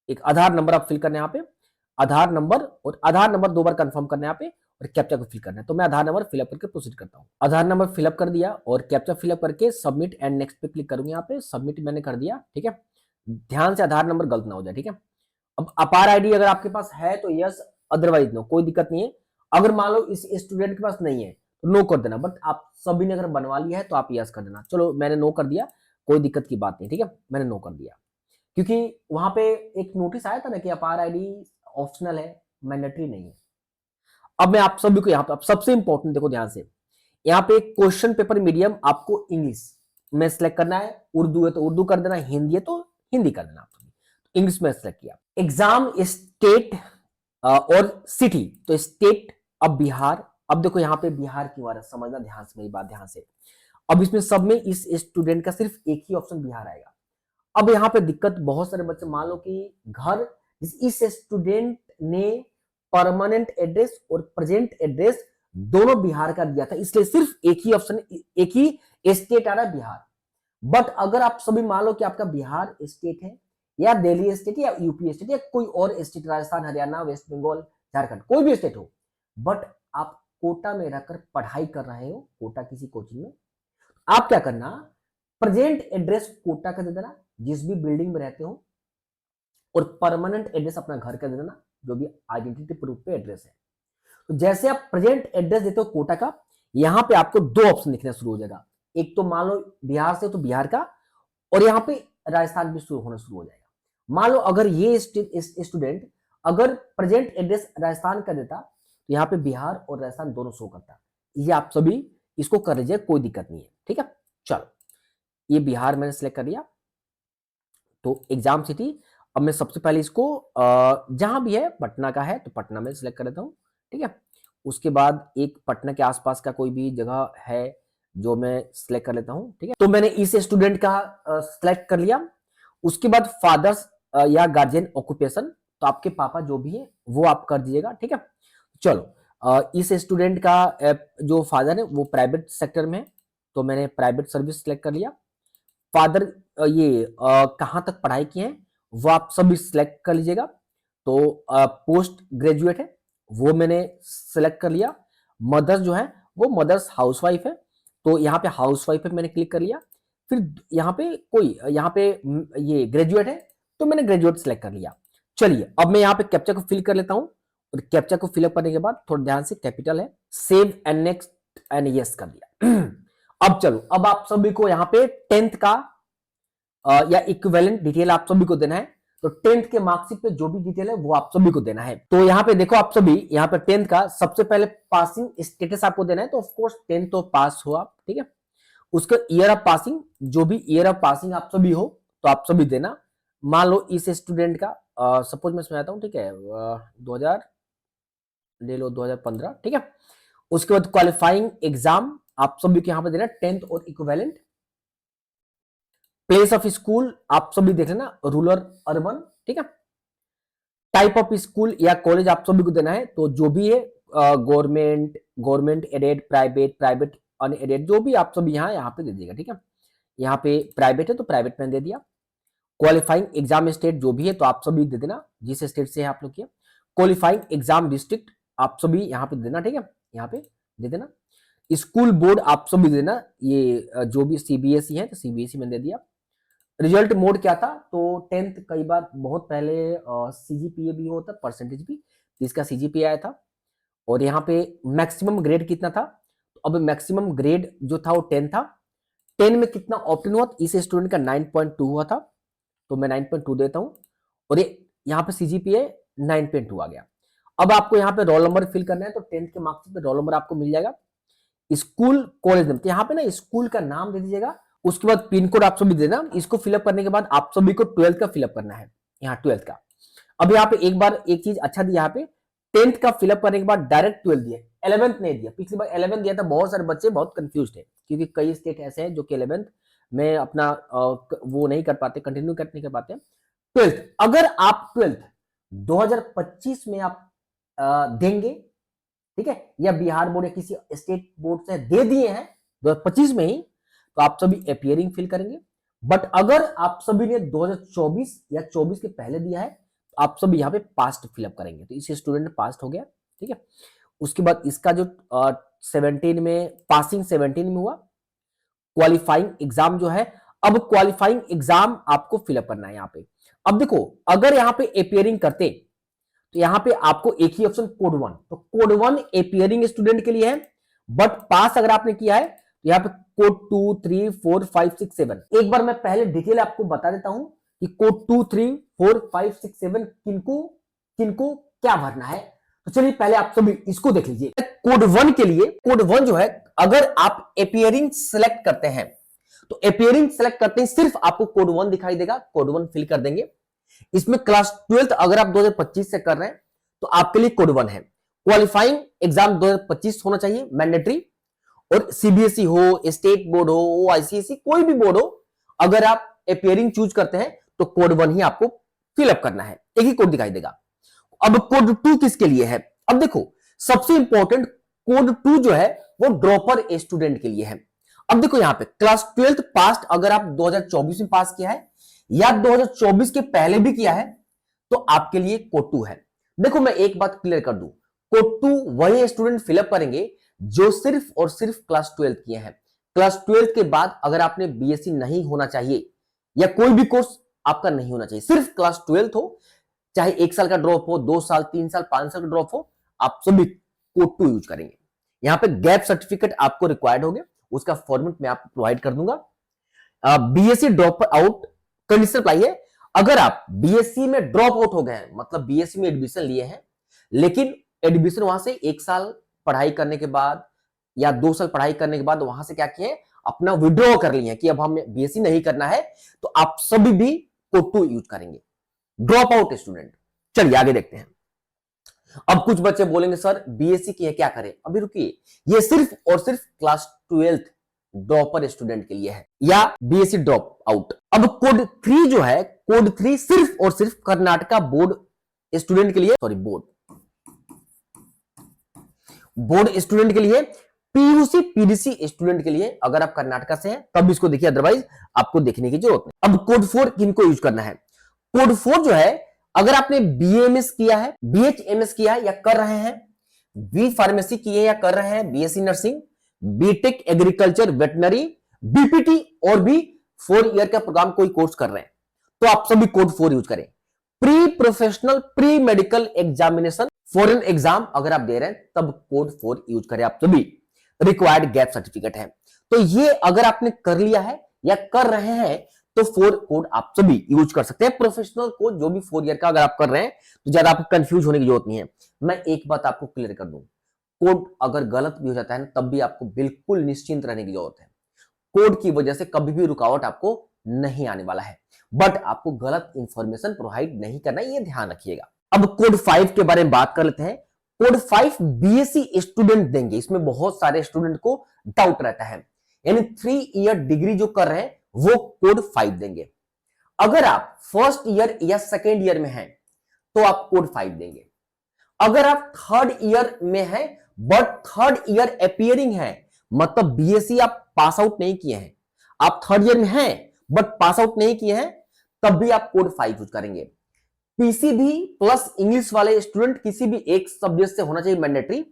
एक आधार नंबर आप फिल करना है, यहाँ पे आधार नंबर और आधार नंबर 2 बार कंफर्म करना है यहाँ पे, और कैप्चा को फिल करना है। तो मैं आधार नंबर फिलअप करके प्रोसीड करता हूँ। आधार नंबर फिलअप कर दिया और कैप्चा फिलअप करके सबमिट एंड नेक्स्ट पे क्लिक करूंगा। यहाँ पे सबमिट मैंने कर दिया, ठीक है। ध्यान से आधार नंबर गलत ना हो जाए, ठीक है। अब अपार आईडी अगर आपके पास है तो यस, अदरवाइज नो, कोई दिक्कत नहीं है। अगर मान लो इस स्टूडेंट के पास नहीं है तो नो कर देना, बट आप सभी ने अगर बनवा लिया है तो आप यस कर देना। चलो मैंने नो कर दिया, कोई दिक्कत की बात नहीं, ठीक है, मैंने नो कर दिया। क्योंकि वहां पे एक नोटिस आया था ना कि अपार आईडी ऑप्शनल है, मैंडेटरी नहीं है। अब मैं आप सभी को यहाँ पे, अब सबसे इंपॉर्टेंट देखो ध्यान से, यहाँ पे क्वेश्चन पेपर मीडियम आपको इंग्लिश में सिलेक्ट करना है। उर्दू है तो उर्दू कर देना, हिंदी है तो हिंदी कर देना। इंग्लिश में सिलेक्ट किया। एग्जाम स्टेट और सिटी, तो स्टेट अब बिहार। अब देखो यहाँ पे बिहार की बात समझना ध्यान से, मेरी बात ध्यान से। अब इसमें सब में इस स्टूडेंट का सिर्फ एक ही ऑप्शन बिहार आएगा। अब यहाँ पे दिक्कत, बहुत सारे बच्चे मान लो कि घर, इस स्टूडेंट ने परमानेंट एड्रेस और प्रेजेंट एड्रेस दोनों बिहार का दिया था, इसलिए सिर्फ एक ही ऑप्शन, एक ही स्टेट आ रहा है बिहार। बट अगर आप सभी मान लो कि आपका बिहार स्टेट है या दिल्ली स्टेट या यूपी स्टेट या कोई और स्टेट, राजस्थान, हरियाणा, वेस्ट बंगाल, झारखंड, कोई भी स्टेट हो, बट आप कोटा में रहकर पढ़ाई कर रहे हो, कोटा किसी कोचिंग में, आप क्या करना, प्रेजेंट एड्रेस कोटा का दे देना जिस भी बिल्डिंग में रहते हो, और परमानेंट एड्रेस अपना घर का दे देना जो भी आइडेंटिटी प्रूफ पे एड्रेस है। तो जैसे आप प्रेजेंट एड्रेस देते हो कोटा का, यहां पे आपको दो ऑप्शन दिखना शुरू हो जाएगा। एक तो मान लो बिहार से तो बिहार का, और यहाँ पे राजस्थान भी शुरू होना शुरू हो जाएगा। मान लो अगर ये स्टूडेंट अगर प्रेजेंट एड्रेस राजस्थान का देता तो यहाँ पे बिहार और राजस्थान दोनों शो करता। ये आप सभी इसको कर लीजिए, कोई दिक्कत नहीं है, ठीक है। चलो ये बिहार मैंने सिलेक्ट कर लिया। तो एग्जाम सिटी, अब मैं सबसे पहले इसको जहां भी है, पटना का है तो पटना में सिलेक्ट कर लेता हूँ, ठीक है। उसके बाद एक पटना के आसपास का कोई भी जगह है जो मैं सिलेक्ट कर लेता हूँ, ठीक है। तो मैंने इस स्टूडेंट का सिलेक्ट कर लिया। उसके बाद फादर्स या गार्जियन ऑक्यूपेशन, तो आपके पापा जो भी है वो आप कर दीजिएगा, ठीक है। चलो इस स्टूडेंट का जो फादर है वो प्राइवेट सेक्टर में है, तो मैंने प्राइवेट सर्विस सिलेक्ट कर लिया। फादर ये कहाँ तक पढ़ाई की है वो आप सब सिलेक्ट कर लीजिएगा। तो पोस्ट ग्रेजुएट है वो मैंने सिलेक्ट कर लिया। मदर्स जो है वो मदर्स हाउसवाइफ है, तो यहाँ पे हाउसवाइफ पे मैंने क्लिक कर लिया। फिर यहाँ पे कोई यहाँ पे ये ग्रेजुएट है तो मैंने ग्रेजुएट सिलेक्ट कर लिया। चलिए अब मैं यहाँ पे कैप्चा को फिल कर लेता हूँ, और कैप्चा को फिलअप करने के बाद थोड़ा ध्यान से, कैपिटल है, save and next and yes कर दिया। अब चलो, अब आप सभी को यहाँ पे 10th का या इक्विवेलेंट डिटेल आप सभी को देना है। तो 10th के मार्कशीट पे जो भी डिटेल है वो आप सभी को देना है। तो यहाँ पे देखो आप सभी, यहाँ पे 10th का सबसे पहले पासिंग स्टेटस आपको देना है। तो ऑफ कोर्स 10th तो पास हो आप, ठीक है। उसका ईयर ऑफ पासिंग, जो भी ईयर ऑफ पासिंग आप सभी हो तो आप सभी देना। मान लो इस स्टूडेंट का सपोज मैं समझाता हूँ, ठीक है, 2000 ले लो, 2015, ठीक है। उसके बाद क्वालिफाइंग एग्जाम आप सभी को यहाँ पे देना 10th और इक्विवेलेंट। प्लेस ऑफ स्कूल आप सभी देख लेना, रूरल अर्बन, ठीक है। टाइप ऑफ स्कूल या कॉलेज आप सभी को देना है, तो जो भी है गवर्नमेंट एडेड, प्राइवेट अनएडेड, जो भी आप सभी यहाँ पे दे दीजिएगा, ठीक है। यहाँ पे प्राइवेट है तो प्राइवेट में दे दिया। क्वालिफाइंग एग्जाम स्टेट जो भी है तो आप सभी दे देना, जिस स्टेट से है आप लोग किया। क्वालिफाइंग एग्जाम डिस्ट्रिक्ट आप सभी यहाँ पे देना, ठीक है, यहाँ पे दे देना। स्कूल बोर्ड आप सभी देना, ये जो भी सीबीएसई है तो सीबीएसई में दे दिया। रिजल्ट मोड क्या था, तो 10th कई बार बहुत पहले सीजीपीए भी होता, परसेंटेज भी, तो इसका सीजीपीए आया था। और यहाँ पे मैक्सिमम ग्रेड कितना था, तो अब मैक्सिमम ग्रेड जो था वो 10 था। 10 में कितना ऑप्टेन हुआ, इस स्टूडेंट का 9.2 हुआ था, तो मैं 9.2 देता हूँ। और ये यहाँ पे सीजीपीए 9.2 आ गया। अब आपको यहाँ पे रोल नंबर फिल करना है, तो 10th के मार्क्स पे रोल नंबर आपको मिल जाएगा। स्कूल कॉलेज नेम, तो यहाँ पे ना स्कूल का नाम दे दीजिएगा। उसके बाद पिन कोड आप सभी देना। इसको फिलअप करने के बाद आप सभी को 12th का फिलअप करना है, यहाँ 12th का। अब यहाँ पे एक बार एक चीज अच्छा दिया, यहाँ पे 10th का फिलअप करने के बाद डायरेक्ट 12th दिया, 11th नहीं दिया। पिछली बार 11th दिया था, बहुत सारे बच्चे बहुत कंफ्यूज थे, क्योंकि कई स्टेट ऐसे हैं जो कि 11th में अपना वो नहीं कर पाते, कंटिन्यू नहीं कर पाते। 12th, अगर आप 12th 2025 में आप देंगे, ठीक है, या बिहार बोर्ड या किसी स्टेट बोर्ड से दे दिए हैं 2025 में ही, तो आप सभी अपियरिंग फिल करेंगे। बट अगर आप सभी ने 2024 या 24 के पहले दिया है तो आप सभी यहाँ पे पास्ट फिलअप करेंगे। तो इस स्टूडेंट ने पास्ट हो गया, ठीक है। उसके बाद इसका जो 17 में पासिंग 17 में हुआ, क्वालिफाइंग एग्जाम जो है, अब क्वालिफाइंग एग्जाम आपको फिलअप करना है यहाँ पे। अब देखो, अगर यहाँ पे अपियरिंग करते तो यहाँ पे आपको एक ही ऑप्शन कोड 1, तो कोड 1 अपियरिंग स्टूडेंट के लिए है, बट पास अगर आपने किया है तो यहाँ पे कोड 2 3 4 5 6 7। एक बार मैं पहले डिटेल आपको बता देता हूं कि कोड 2 3 4 5 6 7 किनको किनको क्या भरना है। तो चलिए पहले आप सभी इसको देख लीजिए। कोड 1 के लिए, कोड 1 जो है, अगर आप अपियरिंग सेलेक्ट करते हैं तो अपियरिंग सेलेक्ट करते हैं सिर्फ आपको कोड 1 दिखाई देगा, कोड 1 फिल कर देंगे। इसमें क्लास 12 अगर आप 2025 से कर रहे हैं तो आपके लिए कोड 1 है। क्वालिफाइंग एग्जाम 2025 होना चाहिए मैंडेटरी, और सीबीएसई हो, स्टेट बोर्ड हो, आईसीएसई, कोई भी बोर्ड हो, अगर आप अपियरिंग चूज करते हैं तो कोड 1 ही आपको फिलअप करना है, एक ही कोड दिखाई देगा। अब कोड 2 किसके लिए है? अब देखो, सबसे इंपॉर्टेंट कोड 2 जो है वो ड्रॉपर स्टूडेंट के लिए है। अब देखो यहां पे क्लास 12 पास अगर आप 2024 में पास किया है या 2024 के पहले भी किया है तो आपके लिए कोड 2 है। देखो मैं एक बात क्लियर कर दूं, कोड 2 वही स्टूडेंट फिलअप करेंगे जो सिर्फ और सिर्फ क्लास 12 किए हैं। क्लास 12 के बाद अगर आपने बीएससी नहीं होना चाहिए या कोई भी कोर्स आपका नहीं होना चाहिए, सिर्फ क्लास 12 हो, चाहे 1 साल का ड्रॉप हो, 2 साल, 3 साल, 5 साल का ड्रॉप हो, आप सभी कोड 2 यूज करेंगे। यहां पे गैप सर्टिफिकेट आपको रिक्वायर्ड होगा, उसका फॉर्मेट मैं आपको प्रोवाइड कर दूंगा। BSc drop out condition apply है। अगर आप बीएससी में ड्रॉप आउट हो गए हैं, मतलब बीएससी में एडमिशन लिए हैं लेकिन एडमिशन वहां से 1 साल पढ़ाई करने के बाद या 2 साल पढ़ाई करने के बाद वहां से क्या किए, अपना विड्रॉ कर लिए हैं कि अब हमें बीएससी नहीं करना है, तो आप सभी भी कोड 2 यूज करेंगे, ड्रॉप आउट स्टूडेंट। चलिए आगे देखते हैं। अब कुछ बच्चे बोलेंगे सर बीएससी की है क्या करें? अभी रुकिए, ये सिर्फ और सिर्फ क्लास 12 ड्रॉपर स्टूडेंट के लिए है या बीएससी ड्रॉप आउट। अब कोड 3 जो है, कोड 3 सिर्फ और सिर्फ कर्नाटका बोर्ड स्टूडेंट के लिए, सॉरी बोर्ड स्टूडेंट के लिए, पीयूसी पीडीसी स्टूडेंट के लिए। अगर आप कर्नाटका से हैं तब इसको देखिए, अदरवाइज आपको देखने की जरूरत नहीं। अब कोड 4 किनको यूज करना है? कोड 4 जो है, अगर आपने बीएमएस किया है, बीएचएमएस किया है या कर रहे हैं, बी फार्मेसी किए या कर रहे हैं, BSc nursing, BTech agriculture veterinary, BPT और भी 4 ईयर का प्रोग्राम कोई कोर्स कर रहे हैं, तो आप सभी कोड 4 यूज करें। Pre professional pre medical examination foreign exam अगर आप दे रहे हैं तब कोड 4 यूज करें आप सभी। रिक्वायर्ड गैप सर्टिफिकेट है, तो ये अगर आपने कर लिया है या कर रहे हैं तो 4 कोड आप सभी यूज कर सकते हैं। प्रोफेशनल कोड जो भी 4 ईयर का अगर आप कर रहे हैं तो ज्यादा आपको कंफ्यूज होने की जरूरत नहीं है। मैं एक बात आपको क्लियर कर दूं, कोड अगर गलत भी हो जाता है तब भी आपको बिल्कुल निश्चिंत रहने की जरूरत है। कोड की वजह से कभी भी रुकावट आपको नहीं आने वाला है, बट आपको गलत इंफॉर्मेशन प्रोवाइड नहीं करना, ये ध्यान रखिएगा। अब कोड 5 के बारे में बात कर लेते हैं। कोड 5 बीएससी स्टूडेंट देंगे, इसमें बहुत सारे स्टूडेंट को डाउट रहता है, यानी 3 ईयर डिग्री जो कर रहे हैं वो कोड 5 देंगे। अगर आप फर्स्ट ईयर या सेकेंड ईयर में हैं तो आप कोड 5 देंगे। अगर आप थर्ड ईयर में हैं बट थर्ड ईयर अपियरिंग है, मतलब बीएससी आप पास आउट नहीं किए हैं, आप थर्ड ईयर में हैं बट पास आउट नहीं किए हैं, तब भी आप कोड 5 यूज करेंगे। पीसीबी प्लस इंग्लिश वाले स्टूडेंट किसी भी एक सब्जेक्ट से होना चाहिए मैंडेटरी।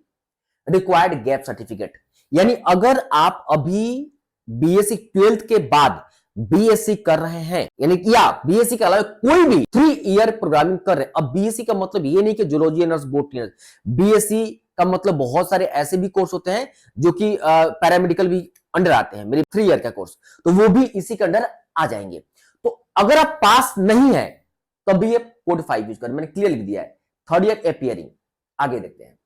रिक्वायर्ड गैप सर्टिफिकेट, यानी अगर आप अभी बीएससी 12th के बाद बीएससी कर रहे हैं, यानी कि या बीएससी के अलावा कोई भी 3 ईयर प्रोग्रामिंग कर रहे हैं। अब बीएससी का मतलब ये नहीं कि zoology nurse botany nurse, BSc का मतलब बहुत सारे ऐसे भी कोर्स होते हैं जो कि पैरामेडिकल भी अंडर आते हैं, मेरे 3 ईयर का कोर्स, तो वो भी इसी के अंडर आ जाएंगे। तो अगर आप पास नहीं है तभी ये कोड 5 यूज करें, मैंने क्लियर लिख दिया है। थर्ड ईयर अपियरिंग, आगे देखते हैं।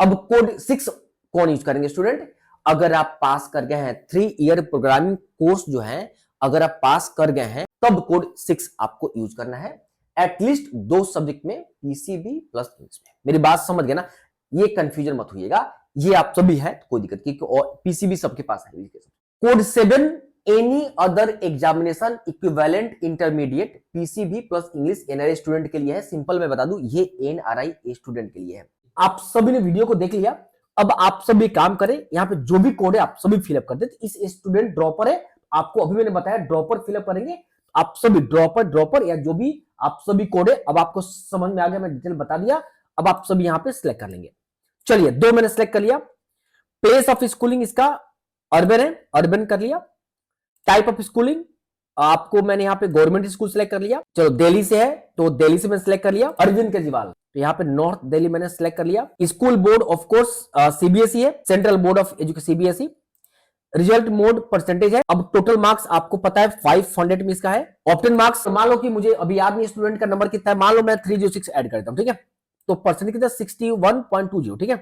अब कोड 6 कौन यूज करेंगे स्टूडेंट? अगर आप पास कर गए हैं 3 ईयर प्रोग्रामिंग कोर्स जो है, अगर आप पास कर गए हैं तब कोड 6 आपको यूज करना है, एटलीस्ट 2 सब्जेक्ट में, पीसीबी प्लस इंग्लिश में। मेरी बात समझ गए ना? ये कंफ्यूजन मत होइएगा, ये आप सभी है कोई दिक्कत की, और पीसीबी सबके पास है। Code 7 any other examination equivalent intermediate PCB plus English NRI student के लिए है। सिंपल मैं बता दूं, ये एनआरआई स्टूडेंट के लिए है। आप सभी ने वीडियो को देख लिया, अब आप सभी काम करें, यहाँ पे जो भी कोड है आप सभी फिलअप कर दे। इस स्टूडेंट ड्रॉपर है, आपको अभी मैंने बताया ड्रॉपर फिलअप करेंगे, आप सभी ड्रॉपर या जो भी आप सभी कोड है, अब आपको समझ में आ गया, मैं डिटेल बता दिया। अब आप सब यहाँ पे सिलेक्ट कर लेंगे। चलिए 2 मैंने सिलेक्ट कर लिया। प्लेस ऑफ स्कूलिंग इसका अर्बन है, अर्बन कर लिया। टाइप ऑफ स्कूलिंग आपको मैंने यहाँ पे गवर्नमेंट स्कूल सिलेक्ट कर लिया। चलो दिल्ली से है तो दिल्ली से मैंने सिलेक्ट कर लिया अरविंद केजरीवाल, तो यहाँ पे नॉर्थ दिल्ली मैंने सिलेक्ट कर लिया। School board of course CBSE है, central board of education CBSE. Result mode percentage है। अब टोटल मार्क्स आपको पता है 500 में इसका है। ऑप्टेन मार्क्स मान लो कि मुझे अभी याद नहीं स्टूडेंट का नंबर कितना है, मान लो मैं 306 ऐड करता हूं, ठीक है, तो परसेंटेज कितना 61.20, ठीक है।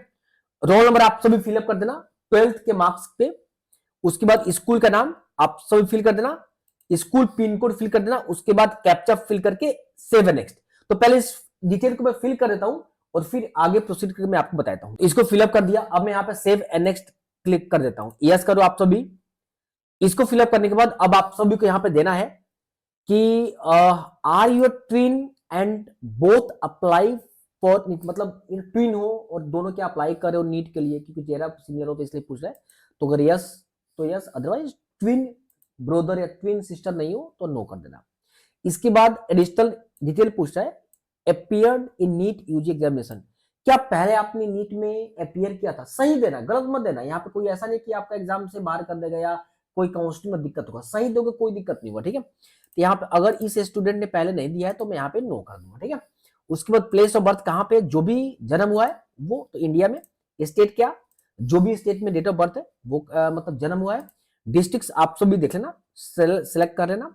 रोल नंबर आप सभी फिलअप कर देना 12th के मार्क्स पे। उसके बाद स्कूल का नाम आप सभी फिल कर देना, स्कूल पिन कोड फिल कर देना, उसके बाद कैप्चा फिल करके सेव नेक्स्ट। तो पहले इस डिटेल को मैं फिल कर देता हूं और फिर आगे प्रोसीड करके मैं आपको बताता हूं। इसको फिलअप कर दिया, अब मैं यहाँ पे सेव एंड नेक्स्ट क्लिक कर देता हूं। यस करो आप सभी। इसको फिलअप करने के बाद अब आप सभी को यहां पे देना है कि are your twin and both apply for NEET, मतलब ट्विन हो और दोनों क्या अप्लाई कर रहे हो नीट के लिए, क्योंकि चेहरा सिमिलर हो तो इसलिए पूछ रहा है। तो अगर यस तो यस, अदरवाइज ट्विन ब्रदर या ट्विन सिस्टर नहीं हो तो नो कर देना। इसके बाद एडिशनल डिटेल पूछ रहा है, appeared in NEET UG examination, क्या पहले आपने नीट में अपीयर किया था? सही देना, गलत मत देना। यहाँ पे कोई ऐसा नहीं कि आपका एग्जाम से बाहर कर देगा या कोई काउंसलिंग में दिक्कत होगा, सही दोगे कोई दिक्कत नहीं होगा, ठीक है। तो यहाँ पे अगर इस स्टूडेंट ने पहले नहीं दिया है तो मैं यहाँ पे नो कर दूंगा, ठीक है। उसके बाद प्लेस ऑफ बर्थ कहाँ पे, जो भी जन्म हुआ है वो तो इंडिया में, स्टेट क्या, जो भी स्टेट में डेट ऑफ बर्थ है वो मतलब जन्म हुआ है। डिस्ट्रिक्ट आप सब भी देख लेना, सिलेक्ट कर लेना।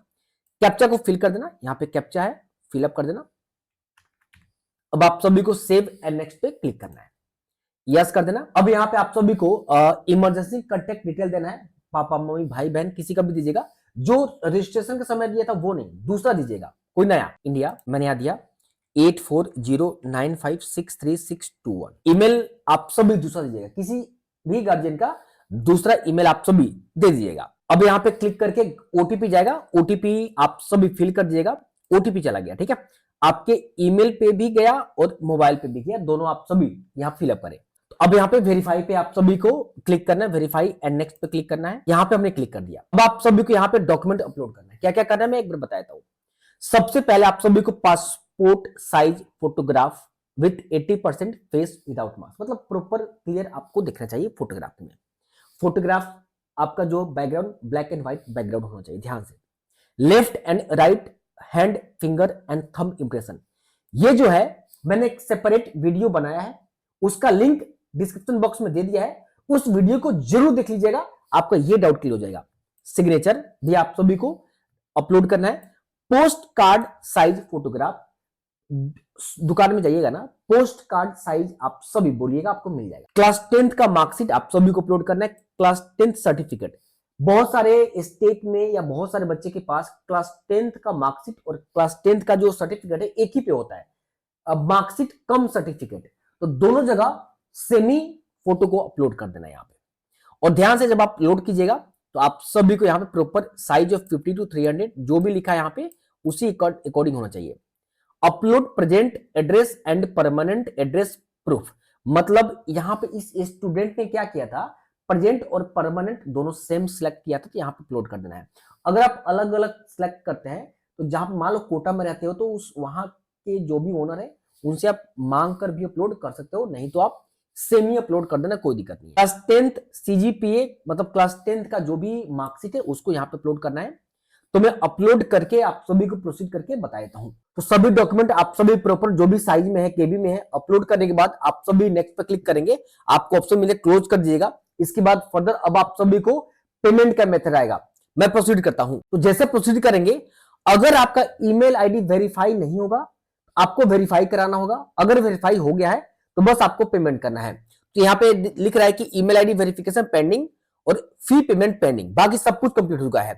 कैप्चा को फिल कर देना, यहाँ पे कैप्चा है, फिलअप कर देना। अब आप सभी को सेव एंड नेक्स्ट पे क्लिक करना है, यस कर देना। अब यहाँ पे आप सभी को इमरजेंसी कांटेक्ट डिटेल देना है, पापा मम्मी भाई बहन किसी का भी दीजिएगा, जो रजिस्ट्रेशन के समय दिया था वो नहीं, दूसरा दीजिएगा कोई नया। इंडिया मैंने यहाँ दिया 8409563621। ईमेल आप सभी दूसरा दीजिएगा, किसी भी गार्जियन का दूसरा ईमेल आप सभी दे दीजिएगा। अब यहाँ पे क्लिक करके ओटीपी जाएगा, ओटीपी आप सभी फिल कर दीजिएगा। ओटीपी चला गया, ठीक है, आपके ईमेल पे भी गया और मोबाइल पे भी गया, दोनों आप सभी यहाँ फिलअप करें। तो अब यहाँ पे वेरीफाई पे आप सभी को क्लिक करना है, वेरीफाई एंड नेक्स्ट पे क्लिक करना है। यहाँ पे हमने क्लिक कर दिया। अब आप सभी को यहाँ पे डॉक्यूमेंट अपलोड करना है। क्या क्या करना है मैं एक बार बताता हूँ। सबसे पहले आप सभी को passport size photograph with 80% face without mask, मतलब प्रॉपर क्लियर आपको दिखना चाहिए फोटोग्राफ में। फोटोग्राफ आपका जो background black and white background होना चाहिए, ध्यान से। Left and right hand finger and thumb impression, ये जो है मैंने एक सेपरेट वीडियो बनाया है, उसका लिंक डिस्क्रिप्शन बॉक्स में दे दिया है, उस वीडियो को जरूर देख लीजिएगा, आपका ये डाउट क्लियर हो जाएगा। सिग्नेचर भी आप सभी को अपलोड करना है। पोस्ट कार्ड साइज फोटोग्राफ, दुकान में जाइएगा ना, पोस्ट कार्ड साइज आप सभी बोलिएगा, आपको मिल जाएगा। क्लास 10th का मार्कशीट आप सभी को अपलोड करना है। क्लास 10th सर्टिफिकेट, बहुत सारे स्टेट में या बहुत सारे बच्चे के पास क्लास 10th का मार्कशीट और क्लास 10th का जो सर्टिफिकेट है एक ही पे होता है, अब मार्कशीट कम सर्टिफिकेट, तो दोनों जगह सेमी फोटो को अपलोड कर देना यहाँ पे। और ध्यान से जब आप लोड कीजिएगा तो आप सभी को यहाँ पे प्रॉपर साइज ऑफ 50 to 300 जो भी लिखा है यहाँ पे उसी अकॉर्डिंग होना चाहिए। Upload present address and permanent address proof, मतलब यहाँ पे इस स्टूडेंट ने क्या किया था, प्रेजेंट और परमानेंट दोनों सेम सिलेक्ट किया था, तो यहाँ पे अपलोड कर देना है। अगर आप अलग अलग सिलेक्ट करते हैं तो जहां पे मान लो कोटा में रहते हो तो उस वहां के जो भी ओनर है उनसे आप मांग कर भी अपलोड कर सकते हो, नहीं तो आप सेमी अपलोड कर देना, कोई दिक्कत नहीं। क्लास 10th CGPA मतलब क्लास 10th का जो भी मार्कशीट है उसको यहाँ पे अपलोड करना है। तो मैं अपलोड करके आप सभी को प्रोसीड करके बता देता हूं। तो सभी डॉक्यूमेंट आप सभी प्रॉपर जो भी साइज में है केबी में है, अपलोड करने के बाद आप सभी नेक्स्ट पे क्लिक करेंगे, आपको ऑप्शन मिले क्लोज कर दीजिएगा। इसके बाद फर्दर अब आप सभी को पेमेंट का मेथड आएगा, मैं प्रोसीड करता हूं। तो जैसे प्रोसीड करेंगे, अगर आपका ईमेल आईडी वेरीफाई नहीं होगा आपको वेरीफाई कराना होगा, अगर वेरीफाई हो गया है तो बस आपको पेमेंट करना है। तो यहाँ पे लिख रहा है कि ईमेल आईडी वेरिफिकेशन पेंडिंग और फी पेमेंट पेंडिंग, बाकी सब कुछ कंप्लीट हो चुका है।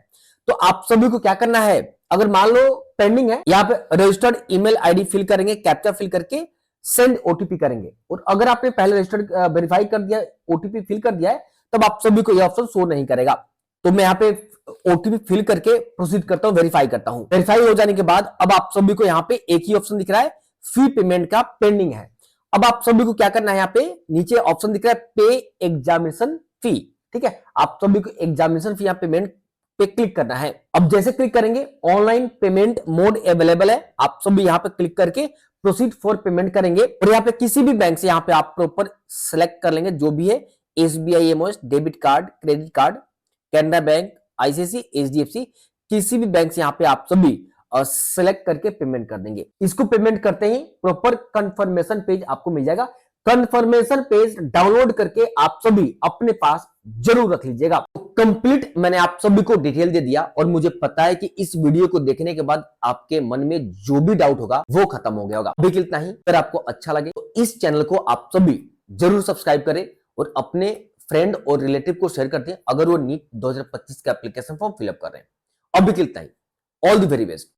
तो आप सभी को क्या करना है, अगर मान लो पेंडिंग है, यहाँ पे रजिस्टर्ड ईमेल आईडी फिल करेंगे, कैप्चा फिल करके सेंड ओटीपी करेंगे। और अगर आपने पहले रजिस्टर्ड वेरीफाई कर दिया, ओटीपी फिल कर दिया है, तब आप सभी को यह ऑप्शन शो नहीं करेगा। तो मैं यहाँ पे ओटीपी फिल करके प्रोसीड करता हूँ, वेरीफाई करता हूँ। वेरीफाई हो जाने के बाद अब आप सभी को यहाँ पे एक ही ऑप्शन दिख रहा है, फी पेमेंट का पेंडिंग है। अब आप सभी को क्या करना है, यहाँ पे नीचे ऑप्शन दिख रहा है पे एग्जामिनेशन फी, ठीक है, आप सभी को एग्जामिनेशन फी यहाँ पेमेंट पे क्लिक करना है। अब जैसे क्लिक करेंगे ऑनलाइन पेमेंट मोड अवेलेबल है, आप सभी यहाँ पे क्लिक करके प्रोसीड फॉर पेमेंट करेंगे और यहाँ पे किसी भी बैंक से यहाँ पे आप प्रॉपर सेलेक्ट कर लेंगे जो भी है, SBI MOS, debit card, credit card, Canara bank, ICICI, HDFC, किसी भी बैंक से यहाँ पे आप सभी सेलेक्ट करके पेमेंट कर देंगे। इसको पेमेंट करते ही प्रॉपर कंफर्मेशन पेज आपको मिल जाएगा। कंफर्मेशन पेज डाउनलोड करके आप सभी अपने पास जरूर रख लीजिएगा। तो कंप्लीट मैंने आप सभी को डिटेल दे दिया और मुझे पता है कि इस वीडियो को देखने के बाद आपके मन में जो भी डाउट होगा वो खत्म हो गया होगा। अभी इतना ही। अगर आपको अच्छा लगे तो इस चैनल को आप सभी जरूर सब्सक्राइब करें और अपने फ्रेंड और रिलेटिव को शेयर कर दें अगर वो नीट 2025 का एप्लीकेशन फॉर्म फिलअप कर रहे हैं। अभी इतना ही। All the very best.